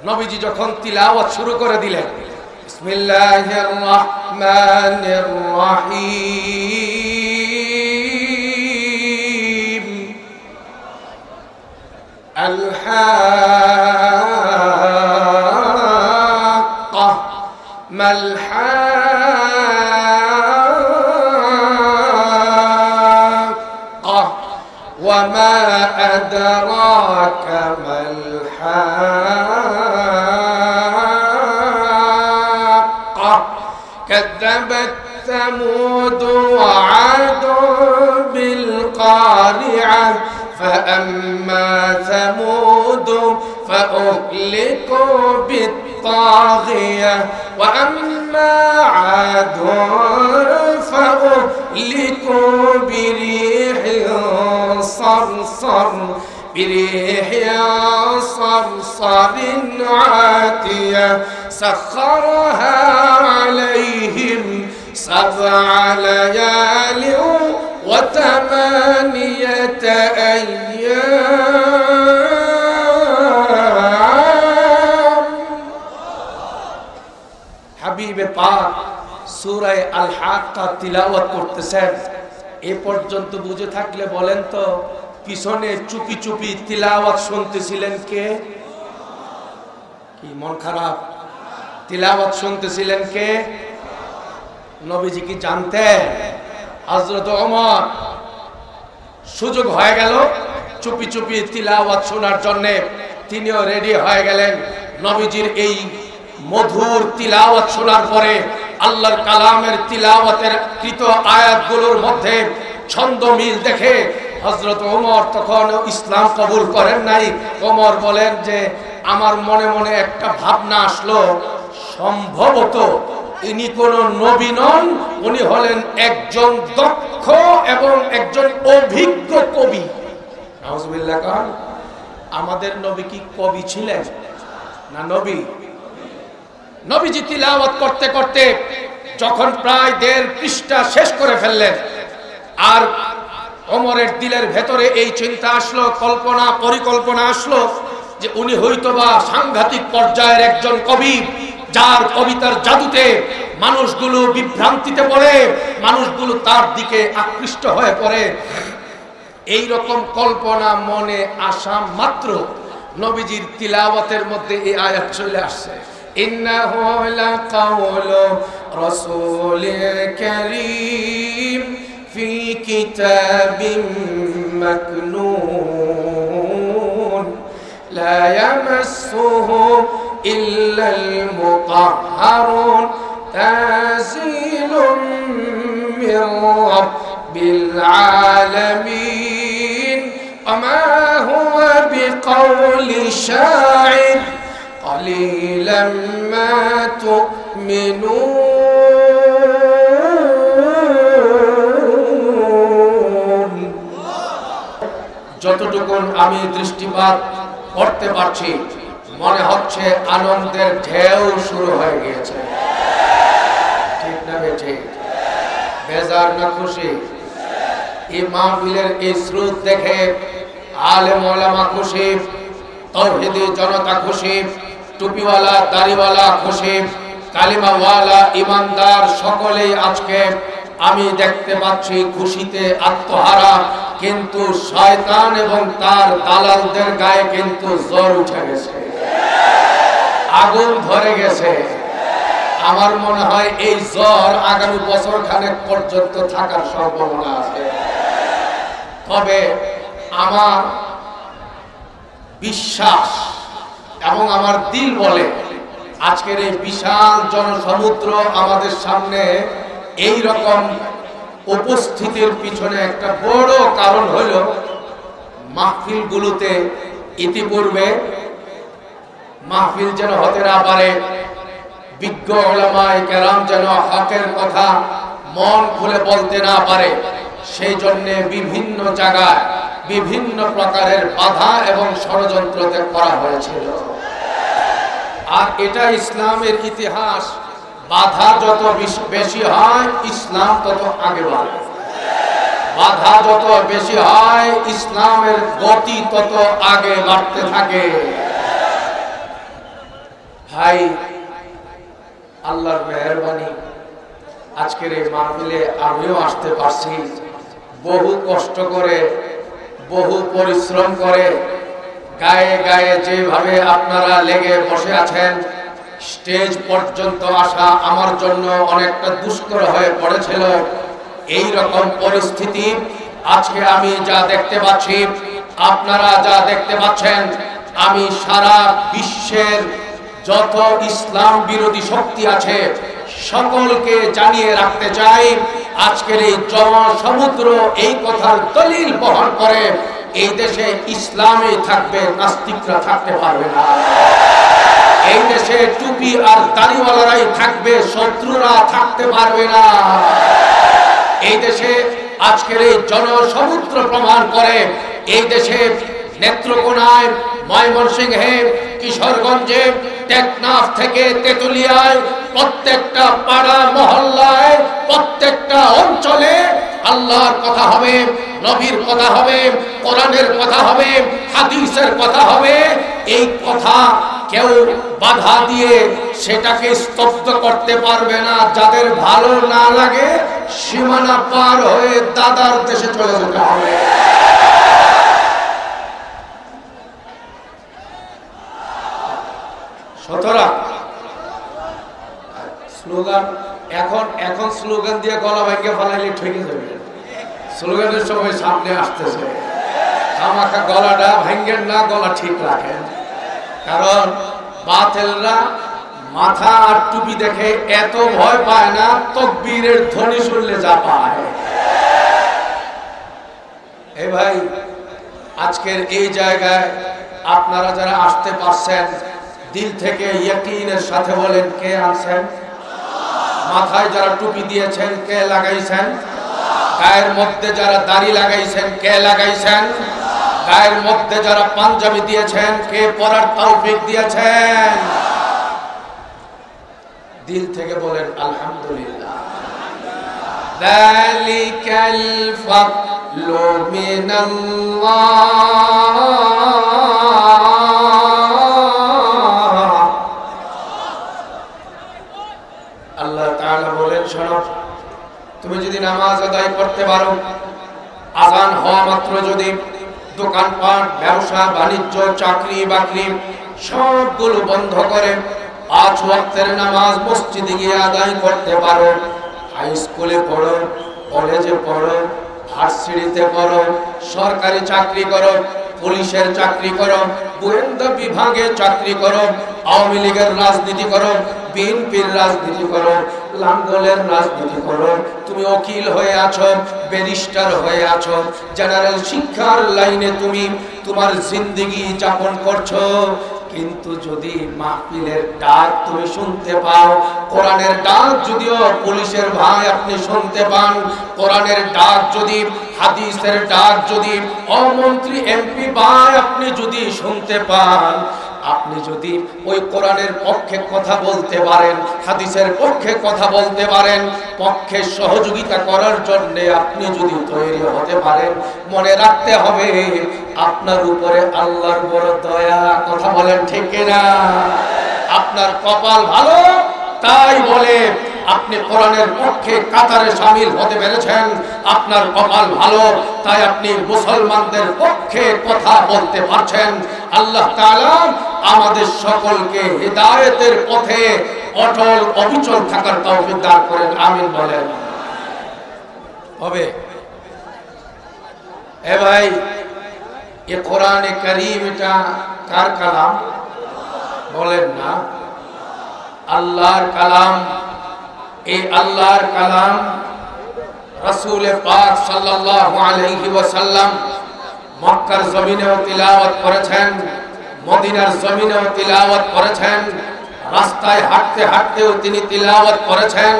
নবীজি যখন তিলাওয়াত শুরু করে দিলেন, বিসমিল্লাহির রহমানির রহিম, আল হাক্কা মাল হাক্কা ওয়া মা আদরাকা মাল হাক্কা كذبت ثمود وعاد بالقارعة فأما ثمود فأهلكوا بالطاغية وأما عاد فأهلكوا بريح صرصر عاتية سخرها عليهم 7 ليال و8 أيام হাবিবে পাক সূরা আল হাক্কা তিলাওয়াত করতেছেন। এ পর্যন্ত বুঝে থাকলে বলেন তো, পিছনে চুপি চুপি তিলাওয়াত শুনতেছিলেন কে? কি মন খারাপ? তিলাওয়াত শুনতেছিলেন কে? নবীজি কি জানতেন? হযরত ওমর সুযোগ হয়ে গেল চুপি চুপি তিলাওয়াত শোনার জন্য, তিনিও রেডি হয়ে গেলেন। নবীজির এই মধুর তিলাওয়াত শোনার পরে আল্লাহর কালামের তিলাওয়াতের কৃত আয়াতগুলোর মধ্যে ছন্দ মিল দেখে হযরত ওমর তখন ইসলাম কবুল করেন নাই। ওমর বলেন যে আমার মনে মনে একটা ভাবনা আসলো, সম্ভবত ইনি কোন নবী নন, উনি হলেন একজন দক্ষ এবং একজন অভিজ্ঞ কবি। নাউজুবিল্লাহ। কারণ আমাদের নবী কি কবি ছিলেন না নবী? নবীজি তিলাওয়াত করতে করতে যখন প্রায় 1.5 পৃষ্ঠা শেষ করে ফেললেন, আর ওমরের দিলের ভেতরে এই চিন্তা আসলো, পরিকল্পনা আসলো যে উনি হয়তোবা সাংঘাতিক পর্যায়ের একজন কবি, যার কবিতার জাদুতে মানুষগুলো বিভ্রান্তিতে পড়ে, মানুষগুলো তার দিকে আকৃষ্ট হয়ে পড়ে। এই রকম কল্পনা মনে আসা মাত্র নবীজির তিলাওয়াতের মধ্যে এই আয়াত চলে আসছে, ইন্নাহু লাকাউলু রাসূলিল কারীম ফি কিতাবিম মাকনুন লা ইয়ামাসসুহু ইল্লাল মুতাহহারুন তানজিলুম মির রাব্বিল আলামিন ওয়া মা হুয়া বিকাউলি শাইর قليلا ما تؤمنون। যতটুকু আমি দৃষ্টিপাত করতে পারছি মনে হচ্ছে আনন্দের ঢেউ শুরু হয়ে গিয়েছে। ঠিক না বেঠিক? বেজার না খুশি? এই মাহফিলের এই স্রোত দেখে আলেম ওলামা খুশি, তাওহীদি জনতা খুশি, টুপিওয়ালা দাড়িওয়ালা খুশি, কালিমাওয়ালা ইমানদার সকলেই আজকে আমি দেখতে পাচ্ছি খুশিতে আত্মহারা। কিন্তু শয়তান এবং তার দালালদের গায়ে কিন্তু জ্বর উঠে গেছে, আগুন ধরে গেছে। আমার মনে হয় এই জ্বর আগামী বছর খানেক পর্যন্ত থাকার সম্ভাবনা আছে। তবে আমার বিশ্বাস এবং আমার দিল বলে আজকের এই বিশাল জনসমুদ্র আমাদের সামনে এই রকম উপস্থিতির পিছনে একটা বড় কারণ হইল মাহফিলগুলোতে ইতিপূর্বে মাহফিল যেন হতে না পারে, বিজ্ঞ উলামায়ে কেরাম যেন হকের কথা মন খুলে বলতে না পারে, সেই জন্য বিভিন্ন জায়গায় বিভিন্ন প্রকারের বাধা এবং ষড়যন্ত্র করা হয়েছিল। আর এটা ইসলামের ইতিহাস, বাধা যত বেশি হয় ইসলাম তত আগে বাড়ে, বাধা যত বেশি হয় ইসলামের গতি তত আগে বাড়তে থাকে। ভাই, আল্লাহর মেহেরবানি আজকের এই মাহফিলে আমিও আসতে পারছি। বহু কষ্ট করে, বহু পরিশ্রম করে, গায়ে গায়ে যেভাবে আপনারা লেগে বসে আছেন, স্টেজ পর্যন্ত আসা আমার জন্য অনেকটা দুষ্কর হয়ে পড়েছিল। এই রকম পরিস্থিতি আজকে আমি যা দেখতে পাচ্ছি, আপনারা যা দেখতে পাচ্ছেন, আমি সারা বিশ্বের যত ইসলাম বিরোধী শক্তি আছে সকলকে জানিয়ে রাখতে চাই, আজকের এই জনসমুদ্র এই কথার দলিল বহন করে, এই দেশে ইসলামই থাকবে, নাস্তিকরা থাকতে পারবে না। এই দেশে টুপি আর দাড়িওয়ালারাই থাকবে, শত্রুরা থাকতে পারবে না। এই দেশে আজকের এই জনসমুদ্র প্রমাণ করে, এই দেশে নেত্রকোনায়, ময়মনসিংহে, কিশোরগঞ্জে, টেকনাফ থেকে তেতুলিয়ায়, প্রত্যেকটা পাড়া মহল্লায়, প্রত্যেকটা অঞ্চলে আল্লাহর কথা হবে, নবীর কথা হবে, কোরআনের কথা হবে, হাদিসের কথা হবে। এই কথা কেউ বাধা দিয়ে সেটাকে স্তব্ধ করতে পারবে না। যাদের ভালো না লাগে সীমানা পার হয়ে দাদার দেশে চলে যেতে হবে। সুতরাং স্লোগান এখন স্লোগান দিয়ে গলা ভেঙে ফেলাইলে ঠকে যাবে। স্লোগানের সময় সামনে আসতেছে, খামাখা গলাটা ভাঙ্গেন না, গলা ঠিক রাখেন। কারণ বাতিলরা মাথা আর টুপি দেখে এত ভয় পায় না, তাকবীরের ধ্বনি শুনলে যা পায়। এই ভাই, আজকের এই জায়গায় আপনারা যারা আসতে পারছেন, দিল থেকে ইয়াকিনের সাথে বলেন, কে আছেন? মাথায় যারা টুপি দিয়েছেন, কে লাগাইছেন? গায়ের মধ্যে যারা দাড়ি লাগাইছেন, কে লাগাইছেন? গায়ের মধ্যে যারা পাঞ্জাবি দিয়েছেন, কে পরার তৌফিক দিয়েছেন? দিল থেকে বলেন আলহামদুলিল্লাহ। যালিকাল ফাদলু মিনাল্লাহ। আল্লাহ তাআলা বলেন, শোনো, তুমি যদি নামাজ আদায় করতে পারো, আযান হওয়া মাত্র যদি দোকানপাট, ব্যবসা বাণিজ্য, চাকরি বাকরি সবগুলো বন্ধ করে 5 ওয়াক্তের নামাজ মসজিদে গিয়ে আদায় করতে পারো, হাই স্কুলে পড়ো, কলেজে পড়ো, ভার্সিটিতে পড়ো, সরকারি চাকরি করো, পুলিশের চাকরি করো, গোয়েন্দা বিভাগে চাকরি করো, আওয়ামী লীগের রাজনীতি করো, বিএনপির রাজনীতি করো, লাঙ্গলের রাজনীতি করো, তুমি উকিল হয়ে আছো, ব্যারিস্টার হয়ে আছো, জেনারেল শিক্ষার লাইনে তুমি তোমার জিন্দেগি যাপন করছো, কিন্তু যদি মাহফিলের ডাক তুমি শুনতে পাও, কোরআনের ডাক যদিও পুলিশের ভাই আপনি শুনতে পান, কোরআনের ডাক যদি, হাদিসের ডাক যদি অমন্ত্রী এমপি ভাই আপনি যদি শুনতে পান, আপনি যদি ওই কোরআনের পক্ষে কথা বলতে পারেন, হাদিসের পক্ষে কথা বলতে পারেন, পক্ষে সহযোগিতা করার জন্য আপনি যদি তৈরি হতে পারেন, মনে রাখতে হবে আপনার উপরে আল্লাহর বড় দয়া। কথা বলেন ঠিক কিনা? আপনার কপাল ভালো, তাই বলে আপনি কোরআনের পক্ষে কাতারে শামিল হতে পেরেছেন। আপনার কপাল ভালো, তাই আপনি মুসলমানদের পক্ষে কথা বলতে পারছেন। আল্লাহ তাআলা আমাদের সকলকে হিদায়াতের পথে অটল অবিচল থাকার তৌফিক দান করেন, আমিন বলেন। হবে এ ভাই, ये कुरान करीम এটা কার কালাম? বলেন না, আল্লাহর কালাম। এই আল্লাহর কালাম রাসূল পাক সাল্লাল্লাহু আলাইহি ওয়াসাল্লাম মক্কার জমিনেও তিলাওয়াত করেছেন, মদিনার জমিনেও তিলাওয়াত করেছেন, রাস্তায় হাঁটতে হাঁটতেও তিনি তিলাওয়াত করেছেন।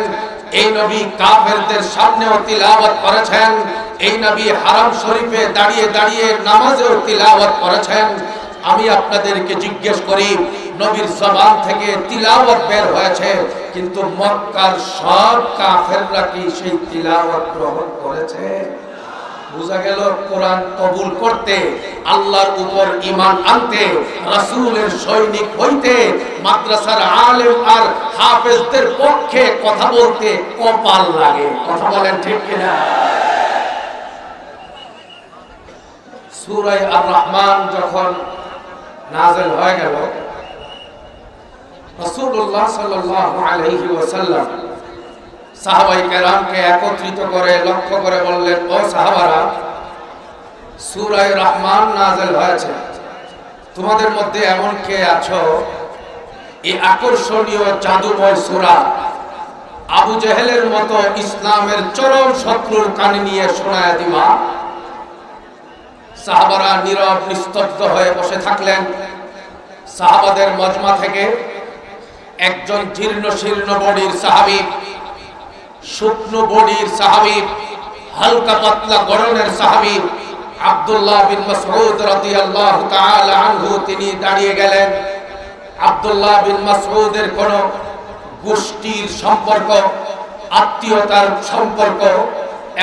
এই নবী কাফেরদের সামনেও তিলাওয়াত করেছেন। এই নবী হারাম শরীফে দাঁড়িয়ে দাঁড়িয়ে নামাজেও তিলাওয়াত করেছেন। আমি আপনাদেরকে জিজ্ঞেস করি, নবীর জবান থেকে তিলাওয়াত বের হয়েছে, কিন্তু মক্কার সব কাফেররা কি সেই তিলাওয়াত গ্রহণ করেছে? বোঝা গেল কোরআন কবুল করতে, আল্লাহর উপর ঈমান আনতে, রাসূলের সৈনিক হইতে মাদ্রাসার আলেম আর হাফেজদের পক্ষে কথা বলতে কপাল লাগে। কথা বলেন ঠিক কিনা? সূরা আর-রহমান যখন নাযিল হয়ে গেল, রাসূলুল্লাহ সাল্লাল্লাহু আলাইহি ওয়াসাল্লাম সাহাবায়ে কেরামকে একত্রিত করে লক্ষ্য করে বললেন, ও সাহাবারা, সূরা রহমান নাযিল হয়েছে, তোমাদের মধ্যে এমন কে আছো এই আকর্ষণীয় জাদুময় সূরা আবু জেহেলের মতো ইসলামের চরম শত্রুর কানে নিয়ে শোনায়া দিবা? সাহাবারা নীরব নিস্তব্ধ হয়ে বসে থাকলেন। সাহাবাদের মজমা থেকে একজন জীর্ণ শীর্ণ বডির সাহাবী, শুকনো বডির সাহাবী, হালকা পাতলা গড়নের সাহাবী আব্দুল্লাহ বিন মাসউদ রাদিয়াল্লাহু তাআলা আনহু তিনি দাঁড়িয়ে গেলেন। আব্দুল্লাহ বিন মাসউদের কোন গোষ্ঠীর সম্পর্ক, আত্মীয়তার সম্পর্ক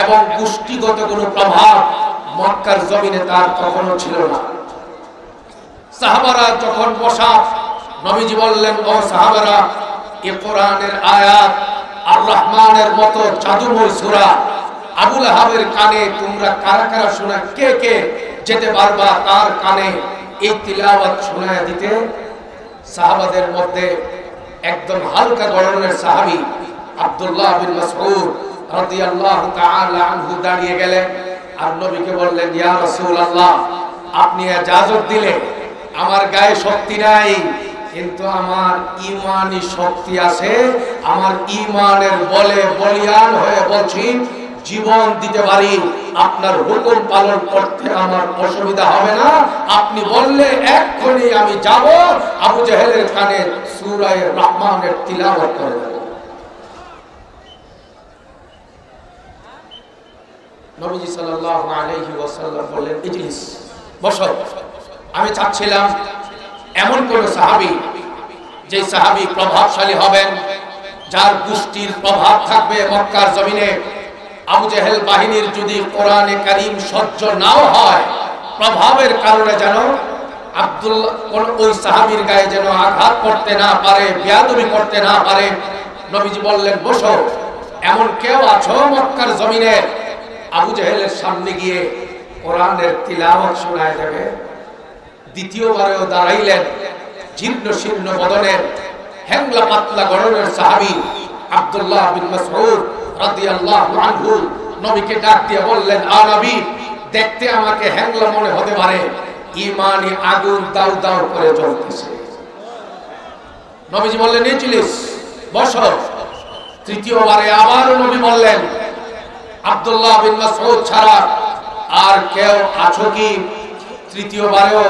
এবং গোষ্ঠীগত কোনো প্রভাব মক্কার জমিনে তার কখনো ছিল না। সাহাবারা যখন বসা, নবীজি বললেন, ও সাহাবারা, এই কোরআনের আয়াত আর রহমানের মতো জাদুময় সূরা আবু লাহাবের কানে তোমরা কারা কারা শোনা, কে কে যেতে পারবা তার কানে এই তিলাওয়াত শোনায় দিতে? সাহাবাদের মধ্যে একদম হালকা গড়নের সাহাবী আব্দুল্লাহ বিন মাসউদ রাদিয়াল্লাহু তাআলা আনহু দাঁড়িয়ে গেলেন আর নবীকে বললেন, ইয়া রাসূলুল্লাহ, আপনি ইজাজত দিলে, আমার গায়ে শক্তি নাই কিন্তু আমার ঈমানি শক্তি আছে, আমার ঈমানের বলে বলিয়ান হয়ে বলছি জীবন দিতে পারি, আপনার হুকুম পালন করতে আমার অসুবিধা হবে না, আপনি বললে এক্ষুনি আমি যাব, আবু জেহেলের কানে সূরা রহমানের তিলাওয়াত করে দেব। নবীজি সাল্লাল্লাহু আলাইহি ওয়াসাল্লাম বললেন, ইজলিস, বসো। আমি চাচ্ছিলাম এমন কোন সাহাবী, যে সাহাবী প্রভাবশালী হবেন, যার গোষ্ঠীর প্রভাব থাকবে মক্কার জমিনে। আবু জেহেল বাহিনীর যদি কোরআনে কারীম সহ্য নাও হয়, প্রভাবের কারণে যেন আব্দুল্লাহ ওই সাহাবীর গায়ে যেন আঘাত করতে না পারে, বেয়াদবি করতে না পারে। নবীজি বললেন, বসো। এমন কেউ আছো মক্কার জমিনে আবু জেহেলের সামনে গিয়ে কোরআনের তিলাওয়াত শোনায় দেবে? দ্বিতীয়বারেও দাঁড়াইলেন জীর্ণ শীর্ণ বদনের হ্যাংলা পাতলা গড়নের সাহাবী আব্দুল্লাহ বিন মাসউদ রাদিয়াল্লাহু আনহু নবীকে ডাক দিয়ে বললেন, আ নবী, দেখতে আমাকে হ্যাংলা মনে হতে পারে, ঈমানি আগুন দাউ দাউ করে জ্বলতেছে। নবীজি বললেন, ইজলিস, বসো। তৃতীয়বারে আবার নবী বললেন, আব্দুল্লাহ বিন মাসউদ ছাড়া আর কেউ আছো কি? তৃতীয়বারেও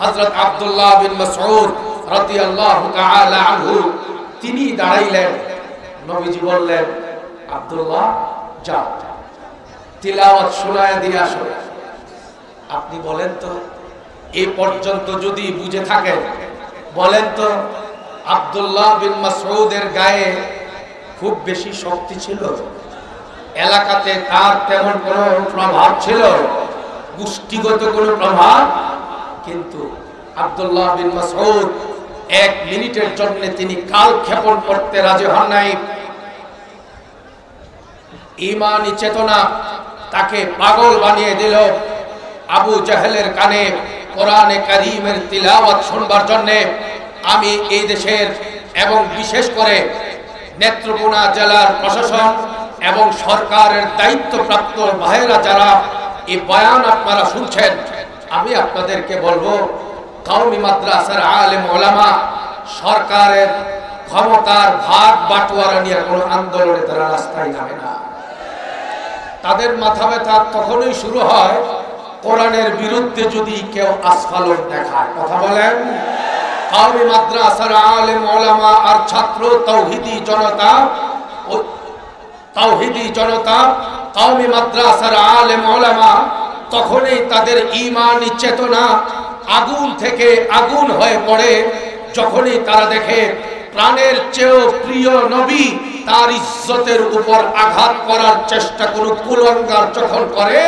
হযরত আব্দুল্লাহ বিন মাসউদ রাদিয়াল্লাহু তাআলা আনহু তিনি দাঁড়াইলেন। নবীজি বললেন, আব্দুল্লাহ, যাও, তিলাওয়াত শোনায় দিয়ে আসো। আপনি বলেন তো, এই পর্যন্ত যদি বুঝে থাকেন, বলেন তো আব্দুল্লাহ বিন মাসউদের গায়ে খুব বেশি শক্তি ছিল? এলাকাতে তার তেমন কোনো প্রভাব ছিল? গোষ্ঠীগত কোনো প্রভাব? কিন্তু আব্দুল্লাহ বিন মাসউদ এক মিনিটের জন্য তিনি কালক্ষেপণ করতে রাজি হন নাই। ঈমানি চেতনা তাকে পাগল বানিয়ে দিল। আবু জাহেলের কানে কোরআনে কারীমের তিলাওয়াত শুনবার জন্য আমি এই দেশের এবং বিশেষ করে নেত্রকোনা জেলার প্রশাসন এবং সরকারের দায়িত্বপ্রাপ্ত ভাইয়েরা যারা এই বয়ান আপনারা শুনছেন, আমি আপনাদেরকে বলবো, কওমি মাদ্রাসার আলেম ওলামা সরকারের ক্ষমতার ভাগ বাটোয়ারা নিয়ে কোনো আন্দোলনে তারা রাস্তায় নামে না। তাদের মাথা ব্যথা তখনই শুরু হয় কোরআনের বিরুদ্ধে যদি কেউ আস্ফালন দেখায়। কথা বলেন। কওমি মাদ্রাসার আলেম ওলামা আর ছাত্র তাওহীদি জনতা কওমি মাদ্রাসার আলেম ওলামা তখনই তাদের ঈমানি চেতনা আগুন থেকে আগুন হয়ে পড়ে যখনই তারা দেখে প্রাণের চেয়েও প্রিয় নবী তার ইজ্জতের উপর আঘাত করার চেষ্টা কোন কুলঙ্গার যখন করে,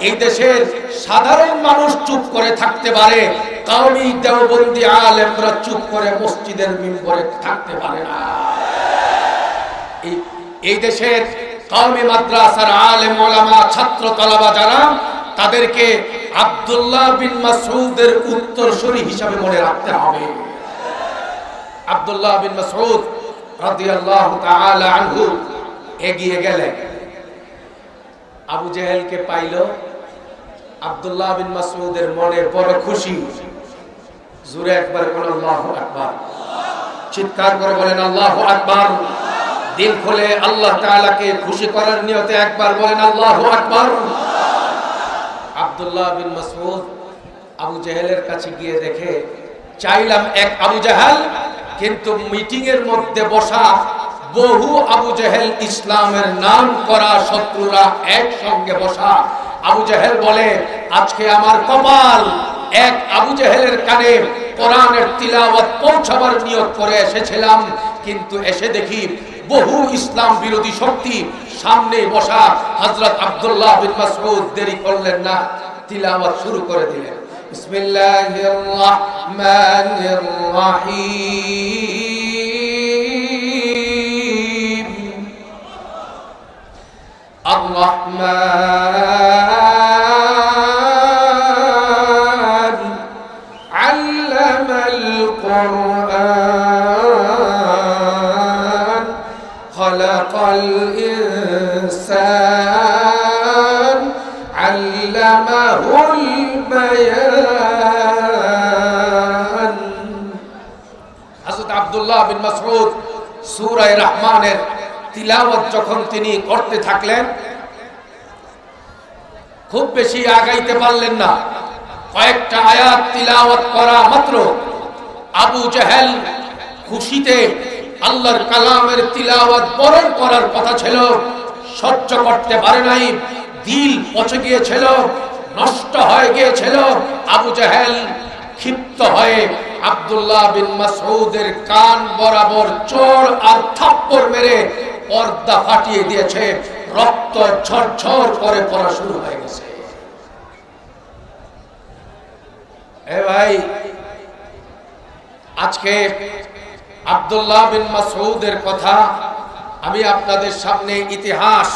এই দেশের সাধারণ মানুষ চুপ করে থাকতে পারে, কওমি দেওবন্দি আলেমরা চুপ করে মসজিদের মিম্বরে থাকতে পারে না। এই দেশের কওমি মাদ্রাসার আলেম ওলামা ছাত্র তালাবা যারা, তাদেরকে আব্দুল্লাহ বিন মাসউদের উত্তরসূরি হিসাবে মনে রাখতে হবে। আব্দুল্লাহ বিন মাসউদ রাদিয়াল্লাহু তাআলা আনহু এগিয়ে গেলেন, আবু জেহেলকে পাইল। আব্দুল্লাহ বিন মাসউদের মনে বড় খুশি। জোরে একবার বলেন আল্লাহু আকবার, চিৎকার করে বলেন আল্লাহু আকবার। দিল খুলে আল্লাহ তাআলাকে খুশি করার নিয়তে একবার বলেন আল্লাহু আকবার। আব্দুল্লাহ বিন মাসউদ আবু জেহেলের কাছে গিয়ে দেখে, চাইলাম এক আবু জেহেল, কিন্তু মিটিং এর মধ্যে বসা বহু আবু জেহেল, ইসলামের নাম করা শত্রুরা একসঙ্গে বসা। আবু জেহেল বলে, আজকে আমার কপাল, এক আবু জেহেলের কানে কোরআনের তিলাওয়াত পৌঁছাবার নিয়ত করে এসেছিলাম, কিন্তু এসে দেখি বহু ইসলাম বিরোধী শক্তি সামনে বসা। হযরত আব্দুল্লাহ বিন মাসউদ দেরি করলেন না, তিলাওয়াত শুরু করে দিলেন। বিসমিল্লাহির রাহমানির রাহিম, আর রহমান আল্লামাল কুরআন খালাকাল ইনসান আল্লামাহুল বায়ান। হযরত আব্দুল্লাহ বিন মাসউদ সূরা রহমানের তিলাওয়াত যখন তিনি করতে থাকলেন, খুব বেশি আগাইতে পারলেন না। কয়েকটা আয়াত তিলাওয়াত করা মাত্র আবু জেহেল খুশিতে আল্লাহর কালামের তিলাওয়াত বরণ করার কথা ছিল, সহ্য করতে পারে নাই। দিল পচে গিয়েছিল, নষ্ট হয়ে গিয়েছিল। আবু জেহেল ক্ষিপ্ত হয়ে আব্দুল্লাহ বিন মাসউদের কান বরাবর চড় আর থাপ্পড় মেরে পর্দা ফাটিয়ে দিয়েছে। রক্ত ঝরঝর করে পড়া শুরু হয়ে গেছে। এ ভাই, আজকে আব্দুল্লাহ বিন মাসউদের কথা আমি আপনাদের সামনে ইতিহাস,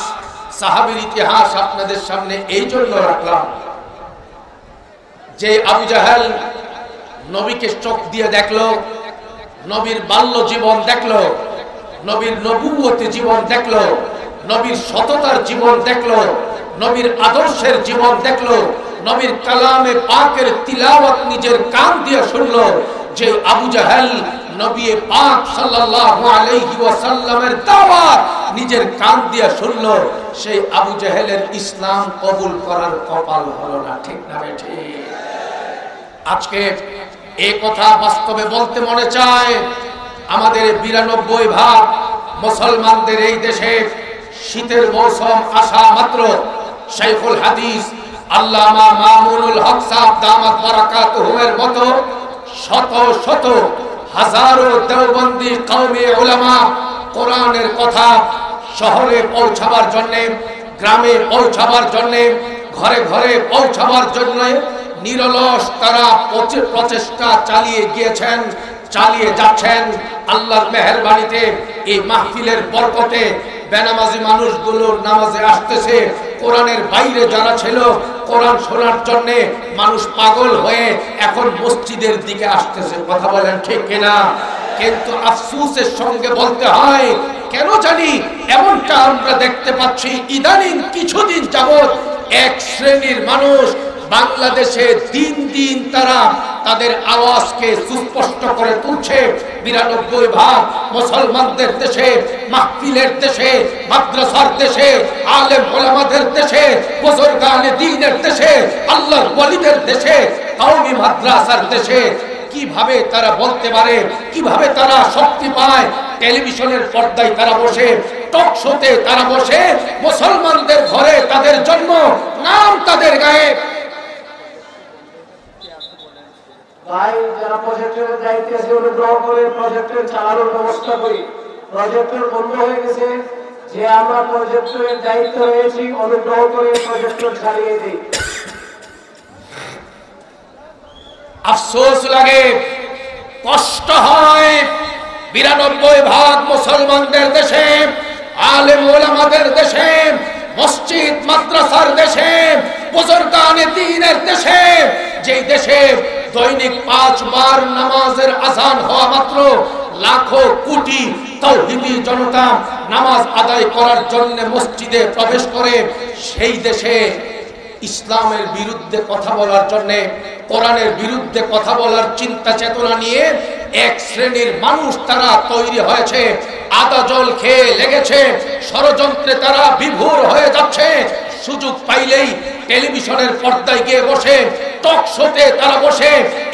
সাহাবীর ইতিহাস আপনাদের সামনে এই জন্য রাখলাম যে আবু জাহেল নবীকে চোখ দিয়ে দেখলো, নবীর বাল্য জীবন দেখলো, নবীর নবুয়তের জীবন দেখলো, নবীর সততার জীবন দেখলো, নবীর আদর্শের জীবন দেখলো, নবীর কালামে পাকের তিলাওয়াত নিজের কান দিয়ে শুনলো। যে আবু জাহেল নবী পাক সাল্লাল্লাহু আলাইহি ওয়াসাল্লামের দাওয়াত নিজের কান দিয়ে শুনলো, সেই আবু জাহেলের ইসলাম কবুল করার কপাল হলো না। ঠিক না ঠিক? আজকে এই কথা বাস্তবে বলতে মনে চায়। আমাদের 92% মুসলমানদের এই দেশে শীতের মৌসুম আসা মাত্র শাইখুল হাদিস আল্লামা মামুনুল হক সাহেব দামাত বারাকাতুহুর মতো শত শত হাজারো দেওবন্দি কওমি উলামা কোরআনের কথা শহরে পৌঁছাবার জন্য, গ্রামে পৌঁছাবার জন্য, ঘরে ঘরে পৌঁছাবার জন্য নিরলস তারা প্রচেষ্টা চালিয়ে গিয়েছেন, চালিয়ে যাচ্ছেন। আল্লাহর মেহেরবানিতে এই মাহফিলের বরকতে বেনামাজি মানুষগুলো নামাজে আসতেছে। কোরআনের বাইরে যারা ছিল কোরআন শোনার জন্য মানুষ পাগল হয়ে এখন মসজিদের দিকে আসতেছে। কথা বলেন ঠিক কিনা? কিন্তু আফসোসের সঙ্গে বলতে হয়, কেন জানি এমনটা আমরা দেখতে পাচ্ছি ইদানিং কিছুদিন যাবত এক শ্রেণীর মানুষ বাংলাদেশে দিন দিন তারা তাদের আওয়াজকে সুস্পষ্ট করে তুলছে। 92% মুসলমানদের দেশে, মাহফিলের দেশে, মাদ্রাসার দেশে, আলেম ওলামাদের দেশে, বুজুর্গানে দ্বীনের দেশে, আল্লাহর ওলিদের দেশে, কওমি মাদ্রাসার দেশে কিভাবে তারা বলতে পারে, কিভাবে তারা শক্তি পায়? টেলিভিশনের পর্দায় তারা বসে, টক শোতে তারা বসে, মুসলমানদের ঘরে তাদের জন্ম, নাম তাদের গায়ে। ভাই যারা প্রজেক্টরের দায়িত্বে আছে অনুগ্রহ করে প্রজেক্টর চালানোর ব্যবস্থা করি। প্রজেক্টর বন্ধ হয়ে গেছে, যে আমরা প্রজেক্টরের দায়িত্ব রয়েছি অনুগ্রহ করে প্রজেক্টর চালিয়ে দিই। আফসোস লাগে, কষ্ট হয়, 92% মুসলমানদের দেশে, আলেম ওলামাদের দেশে, মসজিদ মাদ্রাসার দেশে, বুজুর্গানে দ্বীনের দেশে, যেই দেশে দৈনিক 5 বার নামাজের আযান হওয়া মাত্র লাখো কোটি তাওহীদি জনতা নামাজ আদায় করার জন্য মসজিদে প্রবেশ করে, সেই দেশে ইসলামের বিরুদ্ধে কথা বলার জন্য, কোরআনের বিরুদ্ধে কথা বলার চিন্তা চেতনা নিয়ে এক শ্রেণীর মানুষ তারা তৈরি হয়েছে। আদা জল খেয়ে লেগেছে, ষড়যন্ত্রে তারা বিভোর হয়ে যাচ্ছে। সুযোগ পাইলেই টেলিভিশনের পর্দায় গিয়ে বসে, টক শোতে তারা বসে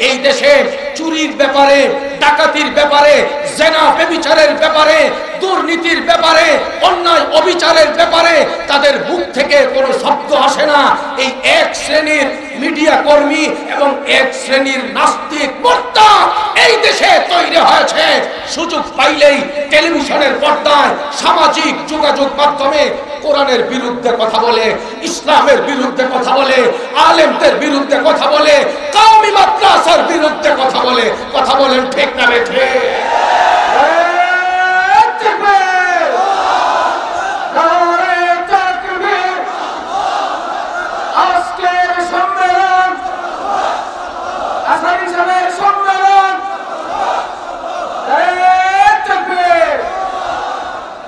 এই দেশে চুরির ব্যাপারে, ডাকাতির ব্যাপারে, জেনা ব্যভিচারের ব্যাপারে, দুর্নীতির ব্যাপারে, অন্যায় অবিচারের ব্যাপারে তাদের মুখ থেকে কোনো শব্দ আসে না। এই এক শ্রেণীর মিডিয়া কর্মী এবং এক শ্রেণীর নাস্তিক বক্তা এই দেশে তৈরি হয়েছে। সুযোগ পাইলেই টেলিভিশনের পর্দায়, সামাজিক যোগাযোগ মাধ্যমে কোরআনের বিরুদ্ধে কথা বলে, ইসলামের বিরুদ্ধে কথা বলে, আলেমদের বিরুদ্ধে কথা বলে, কওমি মাদ্রাসার বিরুদ্ধে কথা বলে। কথা বলেন ঠিক না বেঠে? আজকের সম্মেলন আসামি সাহেবের সম্মেলন।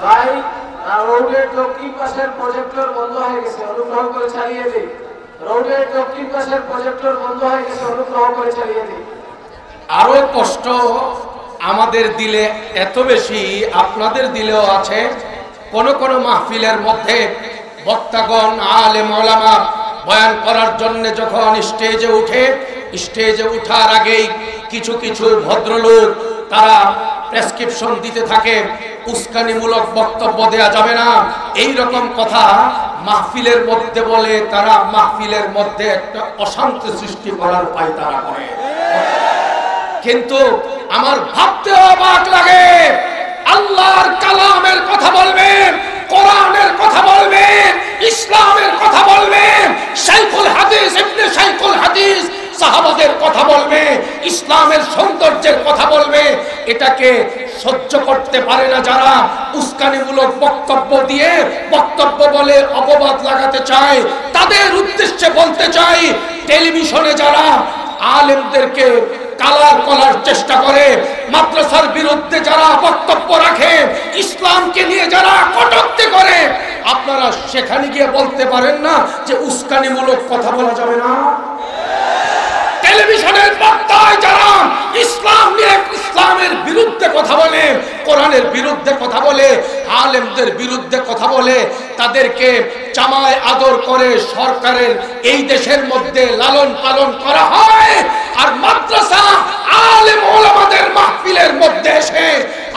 ভাই রোডের দক্ষিণ পাশের প্রজেক্টর বন্ধ হয়ে গেছে, অনুগ্রহ করে চালিয়ে দিন। রোডের দক্ষিণ পাশের প্রজেক্টর বন্ধ হয়ে গেছে, অনুগ্রহ করে চালিয়ে দিন। আরো কষ্ট আমাদের দিলে এত বেশি, আপনাদের দিলেও আছে। কোন কোন মাহফিলের মধ্যে বক্তাগণ, আলেম ওলামা বয়ান করার জন্য যখন স্টেজে উঠে, স্টেজে উঠার আগেই কিছু কিছু ভদ্রলোক তারা প্রেসক্রিপশন দিতে থাকে, উস্কানিমূলক বক্তব্য দেয়া যাবে না, এই রকম কথা মাহফিলের মধ্যে বলে। তারা মাহফিলের মধ্যে একটা অশান্তি সৃষ্টি করার উপায় তারা করে। কিন্তু আমার ভাবতে অবাক লাগে, আল্লাহর কালামের কথা বলবেন, কোরআনের কথা বলবেন, ইসলামের কথা বলবেন, শাইখুল হাদিস ইবনে শাইখুল হাদিস সাহাবাদের কথা বলবে, ইসলামের সৌন্দর্যের কথা বলবে। এটাকে সহ্য করতে পারে না যারা উস্কানিমূলক বক্তব্য দিয়ে বক্তব্য বলে অপবাদ লাগাতে চায়, তাদের উদ্দেশ্যে বলতে চাই, টেলিভিশনে যারা আলেমদেরকে কালার করার চেষ্টা করে, মাদ্রাসার বিরুদ্ধে যারা বক্তব্য রাখে, ইসলামকে নিয়ে যারা কটূক্তি করে, আপনারা সেখানে গিয়ে বলতে পারেন না যে উস্কানিমূলক কথা বলা যাবে না? টেলিভিশনের পর্দায় যারা ইসলাম নিয়ে, ইসলামের বিরুদ্ধে কথা বলে, কোরআনের বিরুদ্ধে কথা বলে, আলেমদের বিরুদ্ধে কথা বলে, তাদেরকে জামায় আদর করে সরকারের এই দেশের মধ্যে লালন পালন করা হয়। আর মাদ্রাসা আলেম ওলামাদের মাহফিলের মধ্যে এসে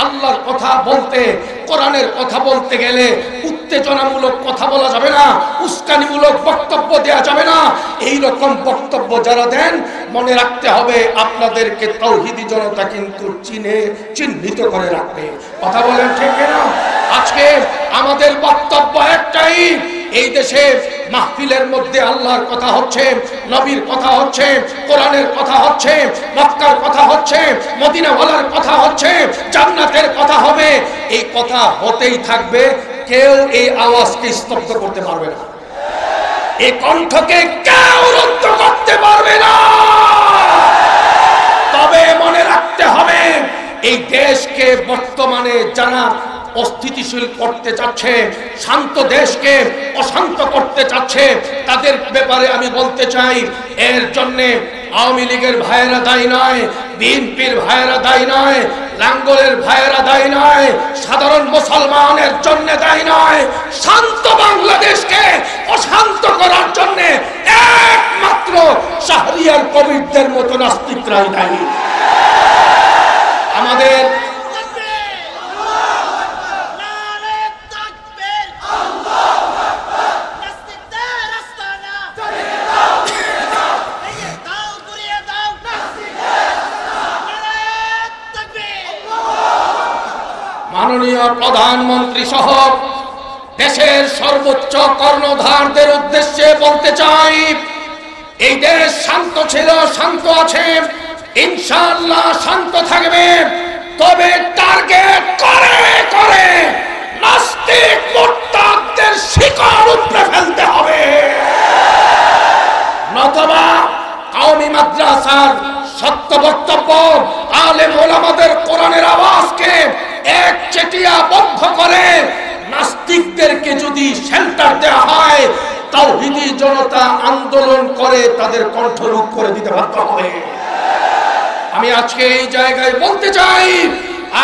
আল্লাহর কথা বলতে, কোরআনের কথা বলতে গেলে উত্তেজনামূলক কথা বলা যাবে না, উস্কানিমূলক বক্তব্য দেয়া যাবে না। এই রকম বক্তব্য যারা দেন, মনে রাখতে হবে আপনাদেরকে তাওহীদি জনতা কিন্তু চিহ্নিত করে রাখবে। কথা বলেন ঠিক না? আজকে আমাদের বক্তব্য একটাই, এই দেশে মাহফিলের মধ্যে আল্লাহর কথা হচ্ছে, নবীর কথা হচ্ছে, কোরআনের কথা হচ্ছে, মক্কার কথা হচ্ছে, মদিনাওয়ালার কথা হচ্ছে, জান্নাতের কথা হবে। এই কথা হতেই থাকবে, কেউ এই আওয়াজকে স্তব্ধ করতে পারবে না, এই কণ্ঠকে কেউ রুদ্ধ করতে পারবে না। তবে মনে রাখতে হবে, এই দেশকে বর্তমানে যারা অস্থিতিশীল করতে চাচ্ছে, শান্ত দেশকে অশান্ত করতে চাচ্ছে, তাদের ব্যাপারে আমি বলতে চাই, এর জন্য আওয়ামী লীগের ভাইয়েরা দায়ী নয়, বিএনপির ভাইয়েরা দায়ী নয়, লাঙ্গলের ভাইয়েরা দায়ী নয়, সাধারণ মুসলমানের জন্য দায়ী নয়। শান্ত বাংলাদেশকে অশান্ত করার জন্য একমাত্র শাহরিয়ার কবিরদের মতো নাস্তিকরাই দায়ী। আমাদের মাননীয় প্রধানমন্ত্রী সহ দেশের সর্বোচ্চ কর্ণধারদের উদ্দেশ্যে বলতে চাই, এই দেশ শান্ত ছিল, শান্ত আছে, ইনশাআল্লাহ শান্ত থাকবে। তবে টার্গেট করে করে নাস্তিক মুরতাদদের শিকড় উপড়ে ফেলতে হবে, নতুবা কওমি মাদ্রাসার সত্য বক্তব্য, আলেম ওলামাদের কোরআনের আওয়াজকে একচেটিয়া বন্ধ করে নাস্তিকদেরকে যদি শেল্টার দেওয়া হয়, তাওহীদি জনতা আন্দোলন করে তাদের কণ্ঠরোধ করে দিতে বাধ্য হবে। আমি আজকে এই জায়গায় বলতে চাই,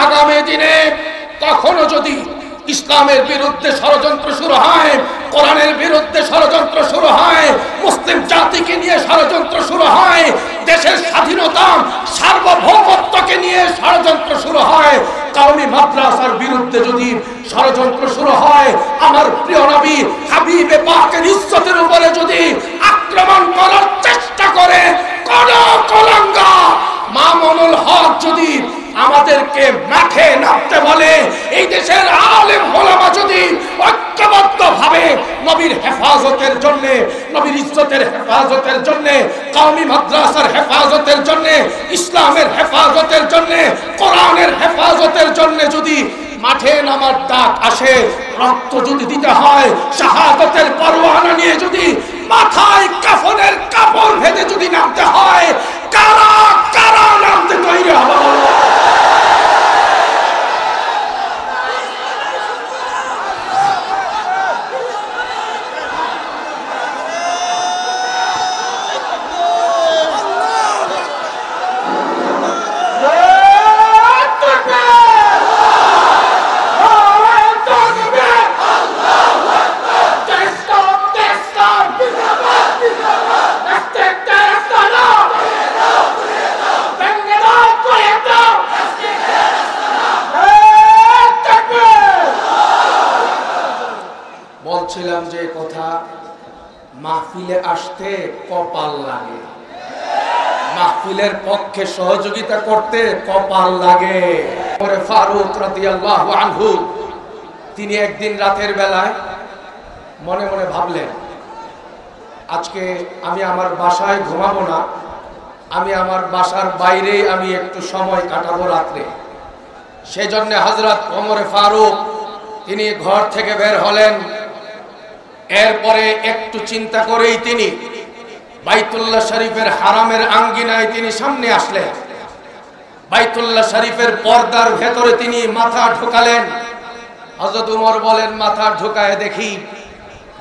আগামী দিনে কখনো যদি ইসলামের বিরুদ্ধে ষড়যন্ত্র শুরু হয়, কোরআনের বিরুদ্ধে ষড়যন্ত্র শুরু হয়, মুসলিম জাতিকে নিয়ে ষড়যন্ত্র শুরু হয়, দেশের স্বাধীনতা সার্বভৌমত্বকে নিয়ে ষড়যন্ত্র শুরু হয়, কওমি মাদ্রাসার বিরুদ্ধে যদি ষড়যন্ত্র শুরু হয়, আমার প্রিয় নবী হাবিবে পাকের ইজ্জতের উপরে যদি আক্রমণ করার চেষ্টা করে কোন কলঙ্কা মামুনুল হক যদি আমাদেরকে মাঠে নামতে বলে, এই দেশের আলেম ওলামা যদি ঐক্যবদ্ধভাবে নবীর হেফাজতের জন্য, নবীর ইজ্জতের হেফাজতের জন্য, কওমি মাদ্রাসার হেফাজতের জন্য, ইসলামের হেফাজতের জন্য, কোরআনের হেফাজতের জন্য যদি মাঠে নামার ডাক আসে, রক্ত যদি দিতে হয়, শাহাদাতের পরোয়ানা নিয়ে যদি মাথায় কাফনের কাপড় ভেজে যদি নামতে হয়, কারা কারা নামতে তৈরি হবে? বলছিলাম যে কথা, মাহফিলে আসতে কপাল লাগে, মাহফিলের পক্ষে সহযোগিতা করতে কপাল লাগে। ওমর ফারুক রাদিয়াল্লাহু আনহু তিনি একদিন রাতের বেলায় মনে মনে ভাবলেন, আজকে আমি আমার বাসায় ঘুমাবো না, আমি আমার বাসার বাইরে আমি একটু সময় কাটাবো রাত্রে। সেজন্য হযরত ওমর ফারুক তিনি ঘর থেকে বের হলেন। এরপরে একটু চিন্তা করেই তিনি বাইতুল্লাহ শরীফের হারামের আঙ্গিনায় তিনি সামনে আসলেন। বাইতুল্লাহ শরীফের পর্দার ভেতরে তিনি মাথা ঢোকালেন। হযরত ওমর বলেন, মাথা ঢোকায় দেখি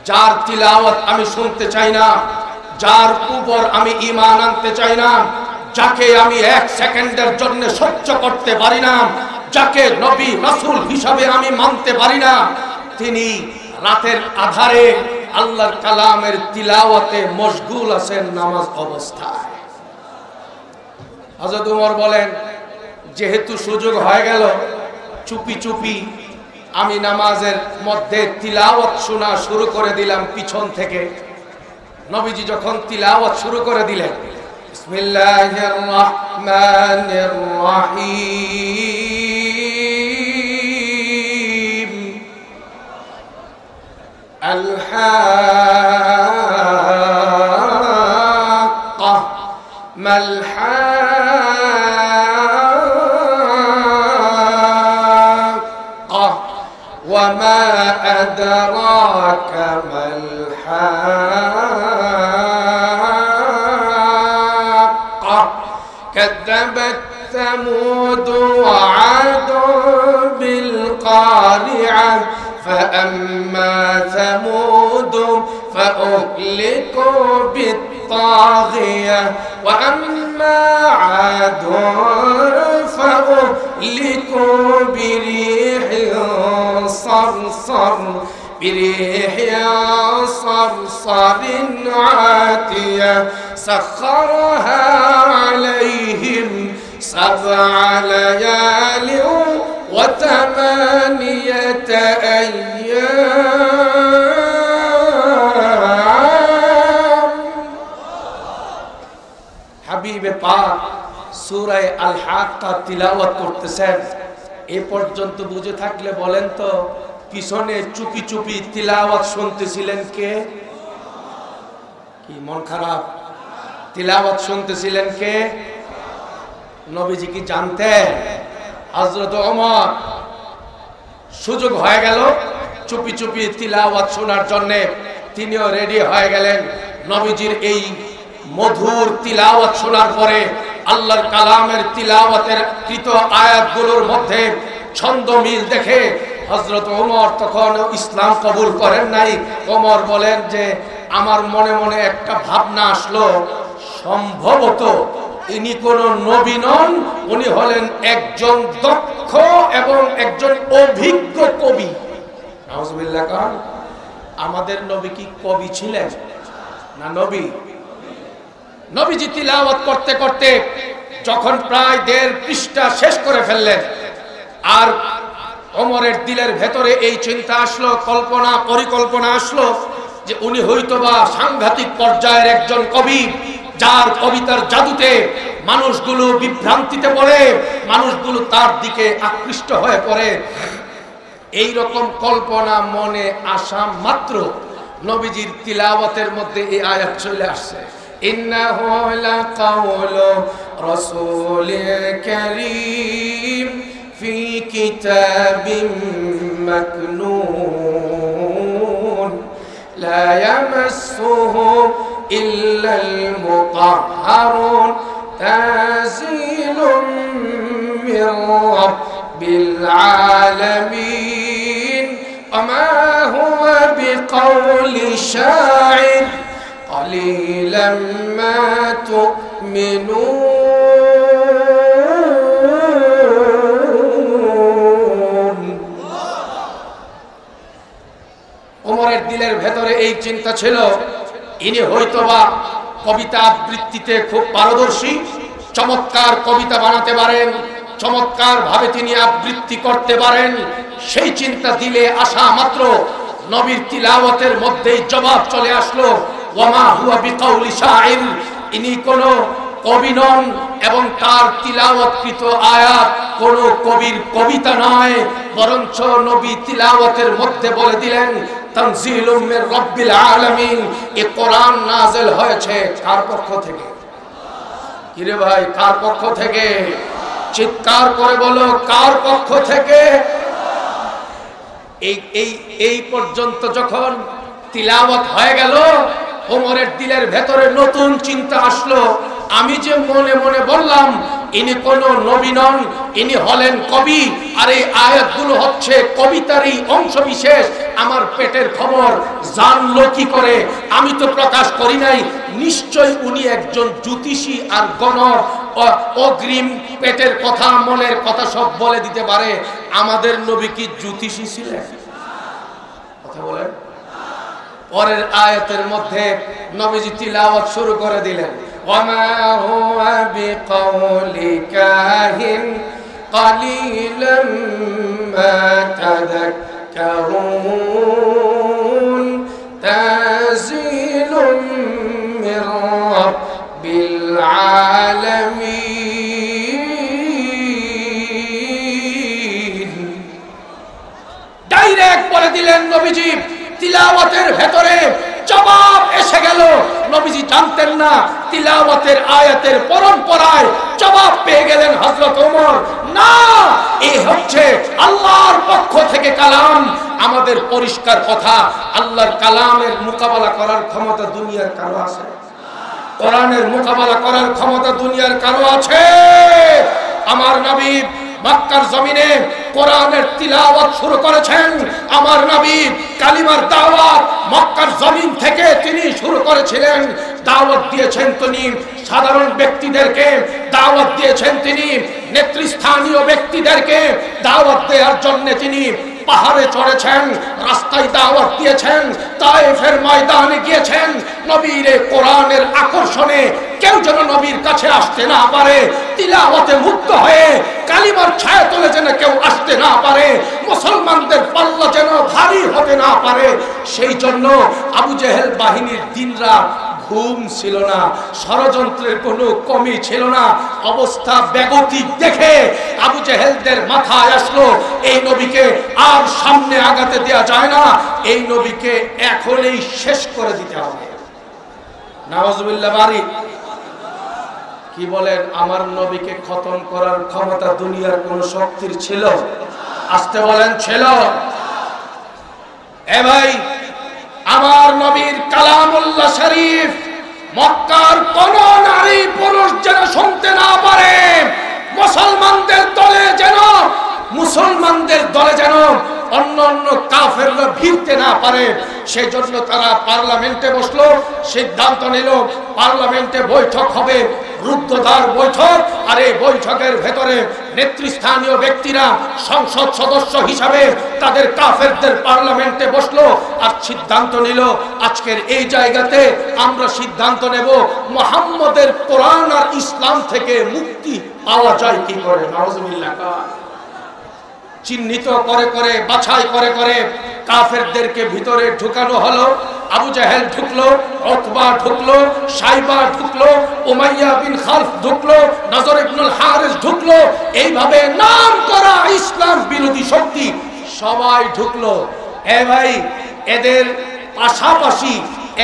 যার তিলাওয়াত আমি শুনতে চাই না, যার উপর আমি ঈমান আনতে চাই না, যাকে আমি এক সেকেন্ডের জন্য সহ্য করতে পারি না, যাকে নবী রাসূল হিসাবে আমি মানতে পারি না, তিনি রাতের আধারে আল্লাহর কালামের তিলাওয়াতে মশগুল আছেন নামাজ অবস্থায়। হযরত ওমর বলেন, যেহেতু সুযোগ হয়ে গেল, চুপি চুপি আমি নামাজের মধ্যে তিলাওয়াত শোনা শুরু করে দিলাম পিছন থেকে। নবীজি যখন তিলাওয়াত শুরু করে দিলেন, বিসমিল্লাহির রহমানির রহিম, আল-হাক্কা মাল হাক্কা ওয়া মা আদরাকা মাল হাক্কা কাযাবাত ثمود وعاد بالقارعة فأما ثمود فأهلكوا بالطاغية وأما عاد فأهلكوا بريح صرصر عاتية سخرها عليهم 7 ليال و8 أيام। হাবিবে পাক সূরা আল হাক্কা তিলাওয়াত করতেছেন। এ পর্যন্ত বুঝে থাকলে বলেন তো পিছনে চুপি চুপি তিলাওয়াত শুনতেছিলেন কে? কি মন খারাপ? তিলাওয়াত শুনতেছিলেন কে? নবীজি কি জানতেন? হযরত ওমর সুযোগ হয়ে গেল চুপি চুপি তিলাওয়াত শোনার জন্য, তিনিও রেডি হয়ে গেলেন। নবীজির এই মধুর তিলাওয়াত শোনার পরে আল্লাহর কালামের তিলাওয়াতের কৃত আয়াতগুলোর মধ্যে ছন্দ মিল দেখে হযরত ওমর তখন ইসলাম কবুল করেন নাই। ওমর বলেন যে আমার মনে মনে একটা ভাবনা আসলো, সম্ভবত ইনি কোন নবী নন, উনি হলেন একজন দক্ষ এবং একজন অভিজ্ঞ কবি। নাউজুবিল্লাহ। কারণ আমাদের নবী কি কবি ছিলেন না নবী? নবীজি তিলাওয়াত করতে করতে যখন প্রায় 1.5 পৃষ্ঠা শেষ করে ফেললেন, আর ওমরের দিলের ভেতরে এই চিন্তা আসলো, পরিকল্পনা আসলো যে উনি হয়তোবা সাংঘাতিক পর্যায়ের একজন কবি, যার কবিতার জাদুতে মানুষগুলো বিভ্রান্তিতে পড়ে, মানুষগুলো তার দিকে আকৃষ্ট হয়ে পড়ে। এই রকম কল্পনা মনে আসা মাত্র নবীজির তিলাওয়াতের মধ্যে এই আয়াত চলে আসছে, ইন্নাহু লাকাউলু রাসূলিল কারীম ফি কিতাবিম মাকনুন লা ইয়ামাসসুহু ইল্লাল মুতাহহারুন তানজিলুম মির রাব্বিল আলামিন ওমা হুয়া বিকাউলি শাইর قليلا ما تؤمنون। ওমরের দিলের ভেতরে এই চিন্তা ছিল, ইনি হয়তোবা কবিতা আবৃত্তিতে খুব পারদর্শী, চমৎকার কবিতা বানাতে পারেন, চমৎকার ভাবে তিনি আবৃত্তি করতে পারেন। সেই চিন্তা দিলে আসা মাত্র নবীর তিলাওয়াতের মধ্যেই জবাব চলে আসলো, ওয়ামা হুয়া বিকাউলি শাইর, ইনি কোন কবি নন এবং তার তিলাওয়াতকৃত আয়াত কোন কবির কবিতা নয়, বরঞ্চ নবী তিলাওয়াতের মধ্যে বলে দিলেন তানজিলুম মির রাব্বিল আলামিন, এই কোরআন নাযিল হয়েছে কার পক্ষ থেকে? কিরে ভাই, কার পক্ষ থেকে? চিৎকার করে বলো, কার পক্ষ থেকে? এই পর্যন্ত যখন তিলাওয়াত হয়ে গেল, ওমরের দিলের ভেতরে নতুন চিন্তা আসলো, আমি যে মনে মনে বললাম ইনি কোন নবী নন, ইনি হলেন কবি, আর এই আয়াতগুলো হচ্ছে কবিতারই অংশ বিশেষ, আমার পেটের খবর জানলো কি করে? আমি তো প্রকাশ করি নাই, নিশ্চয় উনি একজন জ্যোতিষী আর গণক, অগ্রিম পেটের কথা মনের কথা সব বলে দিতে পারে। আমাদের নবী কি জ্যোতিষী ছিলেন? কথা বলেন। পরের আয়াতের মধ্যে নবীজি তিলাওয়াত শুরু করে দিলেন, ওয়ামা হুয়া বিকাউলি কাহিন কালিলাম মা তাযাক্কারুন তানজিলুম মির রাব্বিল আলামিন। ডাইরেক্ট বলে দিলেন নবীজি, তিলাওয়াতের ভেতরে জবাব এসে গেল। নবীজি জানতেন না, তিলাওয়াতের আয়াতের পরম্পরায় জবাব পেয়ে গেলেন হযরত ওমর। না, এই হচ্ছে আল্লাহর পক্ষ থেকে কালাম। আমাদের পরিষ্কার কথা, আল্লাহর কালামের মোকাবেলা করার ক্ষমতা দুনিয়ার কারো আছে? কোরআনের মোকাবেলা করার ক্ষমতা দুনিয়ার কারো আছে? আমার নবী মক্কার জমিনে কোরআনের তিলাওয়াত শুরু করেছেন। আমার নবী কালিমার দাওয়াত মক্কার জমিন থেকে তিনি শুরু করেছিলেন। দাওয়াত দিয়েছেন তিনি সাধারণ ব্যক্তিদেরকে, দাওয়াত দিয়েছেন তিনি নেতৃস্থানীয় ব্যক্তিদেরকে, দাওয়াত দেওয়ার জন্য তিনি পাহাড়ে চড়েছেন, রাস্তায় দাওয়াত দিয়েছেন, তায়েফের ময়দানে গিয়েছেন। নবীর কোরআনের আকর্ষণে কেউ যেন নবীর কাছে আসতে না পারে, তিলাওয়াতে মুক্ত হয়ে কালিমার ছায়াতলে যেন কেউ আসতে না পারে, মুসলমানদের পাল্লা যেন ভারী হতে না পারে, সেই জন্য আবু জেহেল বাহিনীর দিনরাত ঘুম ছিল না, ষড়যন্ত্রের কোনো কমি ছিল না। অবস্থা বেগতিক দেখে আবু জেহেলদের মাথায় আসলো এই নবীকে আর সামনে আগাতে দেওয়া যায় না, এই নবীকে এখনই শেষ করে দিতে হবে। নাউজুবিল্লাহ বারি। কি বলেন, আমার নবীকে খতম করার ক্ষমতা দুনিয়ার কোন শক্তির ছিল? আসতে বলেন ছিল? এ ভাই, আমার নবীর কালামুল্লাহ শরীফ মক্কার কোন নারী পুরুষ যেন শুনতে না পারে, মুসলমানদের দলে যেন অন্য অন্য কাফেররা ভিড়তে না পারে, সেই জন্য তারা পার্লামেন্টে বসলো, সিদ্ধান্ত নিল পার্লামেন্টে বৈঠক হবে, রুদ্ধদ্বার বৈঠক। আর এই বৈঠকের ভেতরে নেতৃস্থানীয় ব্যক্তিরা সংসদ সদস্য হিসাবে তাদের কাফেরদের পার্লামেন্টে বসলো আর সিদ্ধান্ত নিল আজকের এই জায়গাতে আমরা সিদ্ধান্ত নেব মুহাম্মদের কোরআন আর ইসলাম থেকে মুক্তি পাওয়া যায় কি করে। নাউজুবিল্লাহ। চিহ্নিত করে করে, বাছাই করে করে কাফেরদেরকে ভিতরে ঢুকানো হলো। আবু জাহেল ঢুকলো, উতবা ঢুকলো, সাইবা ঢুকলো, উমাইয়া বিন খালফ ঢুকলো, নজর ইবনুল হারিস ঢুকলো। এইভাবে নাম করা ইসলাম বিরোধী শক্তি সবাই ঢুকলো। এ ভাই, এদের পাশাপাশি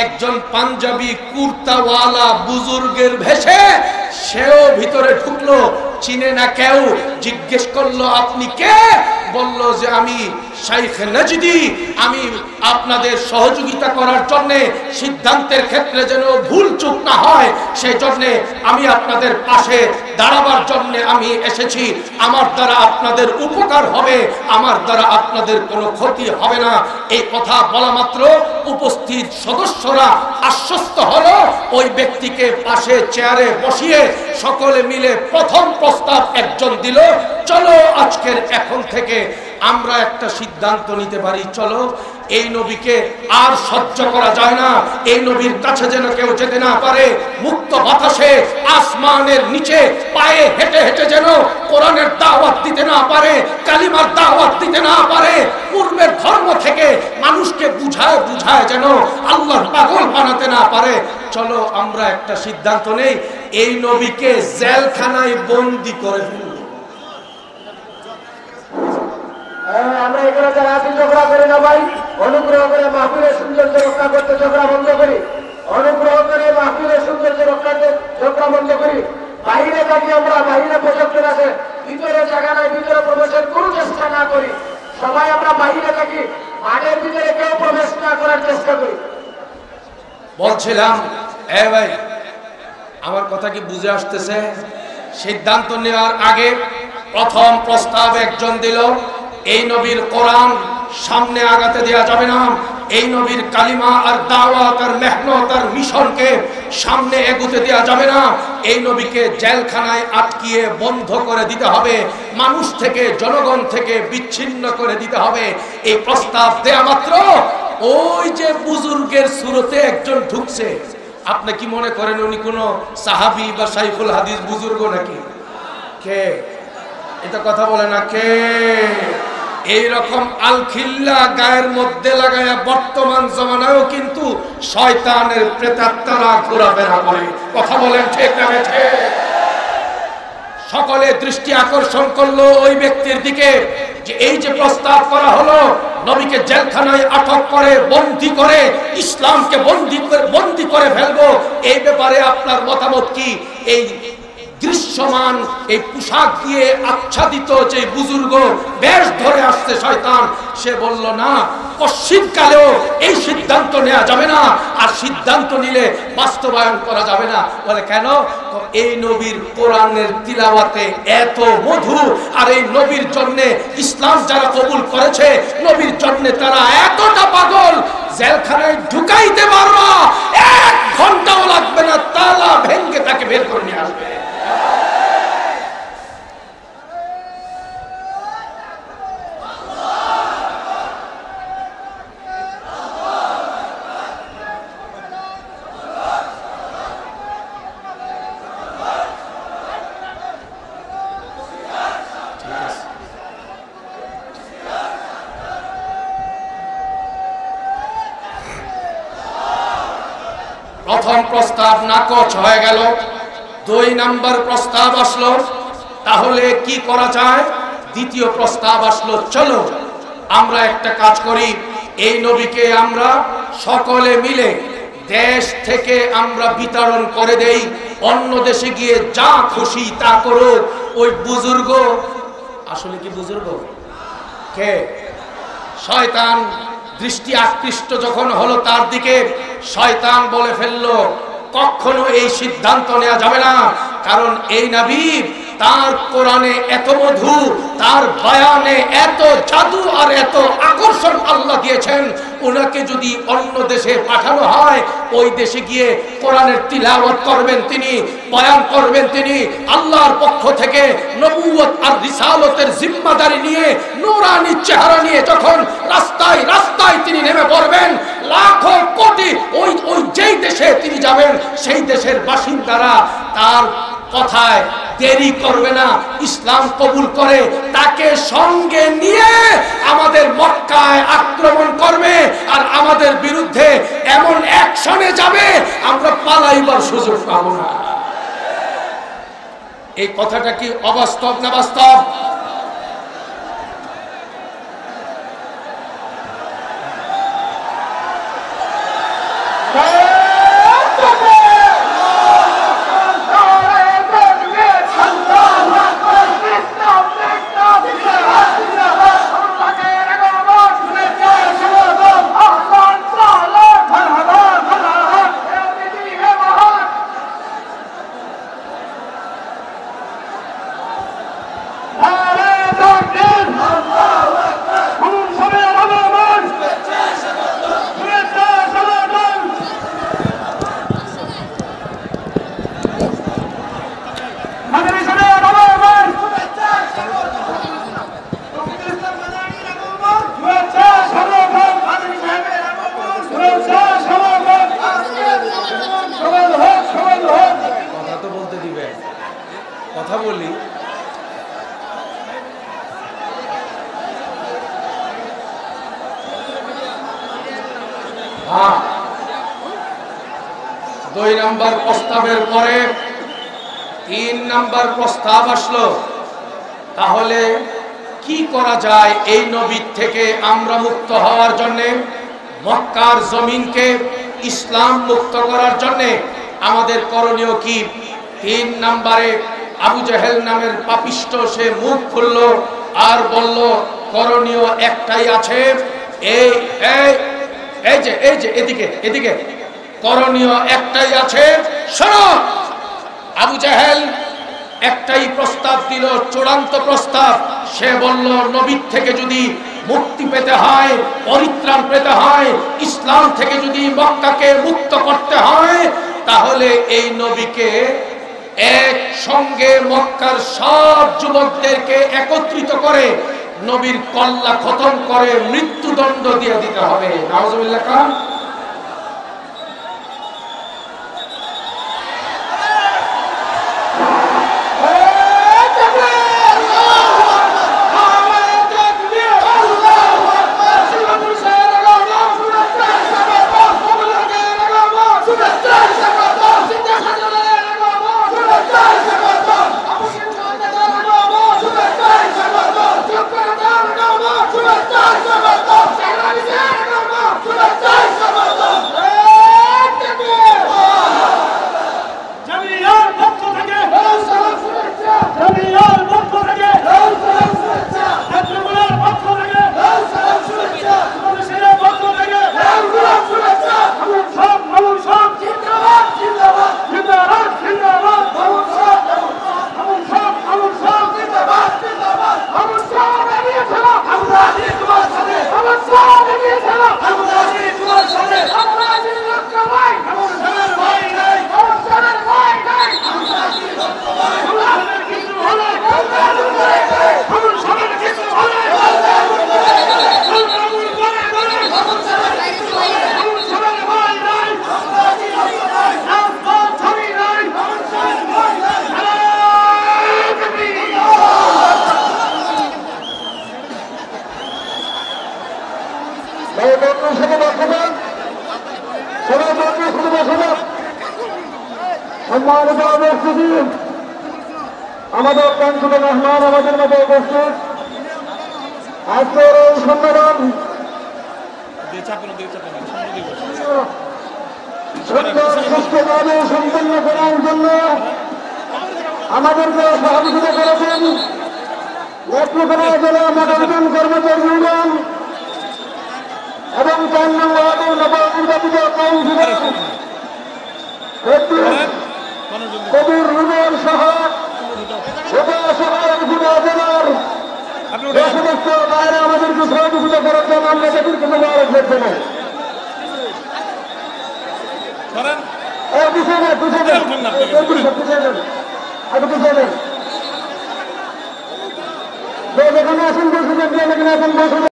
একজন পাঞ্জাবি কুর্তাওয়ালা বুজুর্গের ভেষে সেও ভিতরে ঢুকলো। চিনে না কেউ, জিজ্ঞেস করলো আপনি কে? বলল যে আমি শাইখ নজদি, আমি আপনাদের সহযোগিতা করার জন্য, সিদ্ধান্তের ক্ষেত্রে যেন ভুল চুক না হয় সেই জন্য আমি আপনাদের পাশে দাঁড়াবার জন্য আমি এসেছি। আমার দ্বারা আপনাদের উপকার হবে, আমার দ্বারা আপনাদের কোনো ক্ষতি হবে না। এই কথা বলা মাত্র উপস্থিত সদস্যরা আশ্বস্ত হলো। ওই ব্যক্তিকে পাশে চেয়ারে বসিয়ে সকলে মিলে প্রথম প্রস্তাব একজন দিল, চলো আজকের এখন থেকে আমরা একটা সিদ্ধান্ত নিতে পারি, চলো এই নবীকে আর সহ্য করা যায় না, এই নবীর কাছে যেন কেউ যেতে না পারে। মুক্ত বাতাসে আসমানের নিচে পায়ে হেঁটে হেঁটে যেন কোরআনের দাওয়াত দিতে না পারে, কালিমার দাওয়াত দিতে না পারে, পূর্বের ধর্ম থেকে মানুষকে বুঝায় বুঝায় যেন আল্লাহর পাগল বানাতে না পারে। চলো আমরা একটা সিদ্ধান্ত নেই, এই নবীকে জেলখানায় বন্দী করে ফেলব। আমরা এখানে যারা আছি ঝগড়া করি না ভাই, অনুগ্রহ করে মাহফিলের সৌন্দর্য রক্ষা করতে ঝগড়া বন্ধ করি, অনুগ্রহ করে মাহফিলের সৌন্দর্য রক্ষাতে ঝগড়া বন্ধ করি। বাইরে থাকি আমরা, বাইরে প্রজেক্টর আছে, ভিতরে জায়গা নাই, ভিতরে প্রবেশের কোনো চেষ্টা না করি। সবাই আমরা বাইরে থাকি, মাঠের ভিতরে কেউ প্রবেশ না করার চেষ্টা করি। বলছিলাম, এ ভাই আমার কথা কি বুঝে আসতেছে? সিদ্ধান্ত নেওয়ার আগে প্রথম প্রস্তাব একজন দিল, এই নবীর কোরআন সামনে আগাতে দেওয়া যাবে না, এই নবীর কালিমা আর দাওয়াত আর মেহনত আর মিশনকে সামনে এগোতে দেওয়া যাবে না, এই নবীকে জেলখানায় আটকিয়ে বন্ধ করে দিতে হবে, মানুষ থেকে জনগণ থেকে বিচ্ছিন্ন করে দিতে হবে। এই প্রস্তাব দেয়া মাত্র ওই যে বুজুর্গের সুরতে একজন ঢুকছে। আপনি কি মনে করেন উনি কোন সাহাবী বা শাইখুল হাদিস বুজুর্গ নাকি? কে? এটা কথা বলে না কে? এইরকম আলখিল্লা গায়ের মধ্যে লাগায়া বর্তমান জমানায়ও কিন্তু শয়তানের প্রেতাত্মারা ঘোরাফেরা করে। কথা বলেন ঠিক না বেঠে? সকলে দৃষ্টি আকর্ষণ করলো ওই ব্যক্তির দিকে যে এই যে প্রস্তাব করা হলো নবীকে জেলখানায় আটক করে বন্দী করে ইসলামকে বন্দী করে ফেলবো, এই ব্যাপারে আপনার মতামত কি? এই দৃশ্যমান এই পোশাক দিয়ে আচ্ছাদিত যে বুজুর্গ বেশ ধরে আসছে শয়তান, সে বলল না, পশ্চিমকালেও এই সিদ্ধান্ত নেওয়া যাবে না, আর সিদ্ধান্ত নিলে বাস্তবায়ন করা যাবে না। বলে কেন? এই নবীর কোরআনের তিলাওয়াতে এত মধু, আর এই নবীর জন্য ইসলাম যারা কবুল করেছে, নবীর জন্য তারা এতটা পাগল, জেলখানায় ঢুকাইতে পারবা, 1 ঘন্টাও লাগবে না, তালা ভেঙে তাকে বের করে নিয়ে আসবে। প্রথম প্রস্তাব নাকচ হয়ে গেল। 2 নাম্বার প্রস্তাব আসলো, তাহলে কি করা যায়? দ্বিতীয় প্রস্তাব আসলো, চলো আমরা একটা কাজ করি, এই নবীকে আমরা সকলে মিলে দেশ থেকে আমরা বিতরণ করে দেই, অন্য দেশে গিয়ে যা খুশি তা করো। ওই বুজুর্গ, আসলে কি বুজুর্গ কে? শয়তান দৃষ্টি আকৃষ্ট যখন হলো তার দিকে, শয়তান বলে ফেললো কখনো এই সিদ্ধান্ত নেওয়া যাবে না, কারণ এই নবী তার কোরআনে এত মধু, তার বয়ানে এত জাদু আর এত আকর্ষণ আল্লাহ দিয়েছেন, ওনাকে যদি অন্য দেশে পাঠানো হয়, ওই দেশে গিয়ে কোরআনের তিলাওয়াত করবেন তিনি, বয়ান করবেন তিনি, আল্লাহর পক্ষ থেকে নবুয়ত আর রিসালতের জিম্মাদারি নিয়ে নূরানি চেহারা নিয়ে যখন রাস্তায় রাস্তায় তিনি নেমে পড়বেন, লাখো কোটি ওই যেই দেশে তিনি যাবেন সেই দেশের বাসিন্দারা তার কথায় দেরি করবে না, ইসলাম কবুল করে তাকে সঙ্গে নিয়ে আমাদের মক্কায় আক্রমণ করবে আর আমাদের বিরুদ্ধে এমন অ্যাকশনে যাবে আমরা পালাইবার সুযোগ পাবো না। এই কথাটা কি অবাস্তব না বাস্তব? কথা বলি, হ্যাঁ, 2 নাম্বার প্রস্তাবের পরে 3 নাম্বার প্রস্তাব আসলো, তাহলে কি করা যায় এই নবী থেকে আমরা মুক্ত হওয়ার জন্য, মক্কার জমিনকে ইসলাম মুক্ত করার জন্য আমাদের করণীয় কি? 3 নাম্বারে আবু জেহেল নামের পাপিষ্ট সে মুখ খুলল আর বলল করণীয় একটাই আছে, এই যে এদিকে করণীয় একটাই আছে, শোনো। আবু জেহেল একটাই প্রস্তাব দিল, চূড়ান্ত প্রস্তাব। সে বলল নবী থেকে যদি মুক্তি পেতে হয়, পরিত্রাণ পেতে হয়, ইসলাম থেকে যদি মক্কাকে মুক্ত করতে হয়, তাহলে এই নবীকে এক সঙ্গে মক্কার সব যুবকদেরকে একত্রিত করে নবীর কল্লা খতম করে মৃত্যুদণ্ড দিয়ে দিতে হবে। নাউজুবিল্লাহ খান। সবাই বসে সম্মানিত উপস্থিতি, আমাদের প্রাণপ্রিয় মেহমান আমাদের মধ্যে উপস্থিত। আজকের এই সম্মেলন সুষ্ঠুভাবে সম্পন্ন করার জন্য আমাদেরকে সহযোগিতা করেছেন নেত্রকোনা জেলা মনোনয়ন কর্মচারী ইউনিয়ন এবং 4 নং ওয়ার্ডের নবনির্বাচিত কাউন্সিলর কবির রুবেল সহ জেলার সমস্ত বাইরে আমাদেরকে সহযোগিতা করার জন্য আমরা তাদেরকে মোবারক করতে নাই। যেখানে আসেন বসে